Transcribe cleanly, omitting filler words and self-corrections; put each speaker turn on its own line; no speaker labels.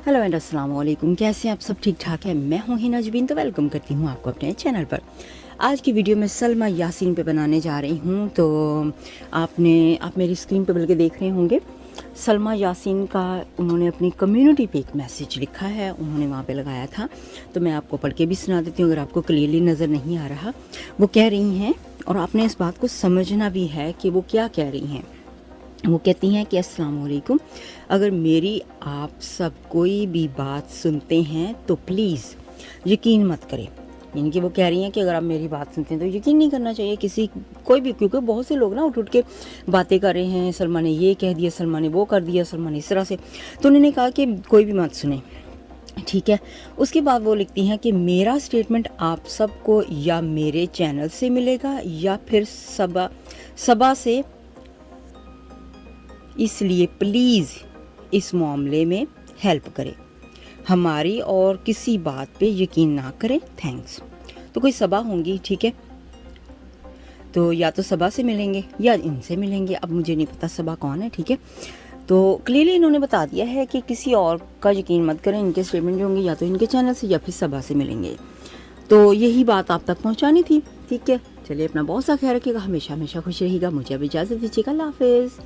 Hello and अस्सलाम वालेकुम। कैसे हैं आप सब? ठीक ठाक है। मैं हूँ हिना जुबीन, तो वेलकम करती हूँ आपको अपने चैनल पर। आज की वीडियो में सलमा यासीन पे बनाने जा रही हूँ। तो आप मेरी स्क्रीन पे बल्कि देख रहे होंगे, सलमा यासीन का उन्होंने अपनी कम्युनिटी पे एक मैसेज लिखा है, उन्होंने वहाँ पे लगाया था। तो मैं आपको पढ़ के भी सुना देती हूँ अगर आपको क्लियरली नज़र नहीं आ रहा। वो कह रही हैं, और आपने इस बात को समझना भी है कि वो क्या कह रही हैं। वो कहती हैं कि अस्सलाम वालेकुम, अगर मेरी आप सब कोई भी बात सुनते हैं तो प्लीज़ यकीन मत करें। यानी कि वो कह रही हैं कि अगर आप मेरी बात सुनते हैं तो यकीन नहीं करना चाहिए किसी कोई भी, क्योंकि बहुत से लोग ना उठ के बातें कर रहे हैं, सलमा ने ये कह दिया, सलमा ने वो कर दिया, सलमा ने इस तरह से। तो उन्होंने कहा कि कोई भी मत सुने, ठीक है। उसके बाद वो लिखती हैं कि मेरा स्टेटमेंट आप सबको या मेरे चैनल से मिलेगा या फिर सबा से, इसलिए प्लीज़ इस मामले में हेल्प करें, हमारी और किसी बात पे यकीन ना करें, थैंक्स। तो कोई सबा होंगी, ठीक है, तो या तो सबा से मिलेंगे या इनसे मिलेंगे। अब मुझे नहीं पता सबा कौन है, ठीक है। तो क्लियरली इन्होंने बता दिया है कि किसी और का यकीन मत करें, इनके स्टेटमेंट जो होंगे या तो इनके चैनल से या फिर सबा से मिलेंगे। तो यही बात आप तक पहुंचानी थी, ठीक है। चलिए, अपना बहुत सा ख्याल रखिएगा, हमेशा हमेशा खुश रहिएगा। मुझे अब इजाज़त दीजिएगा। अल्लाह हाफ़िज़।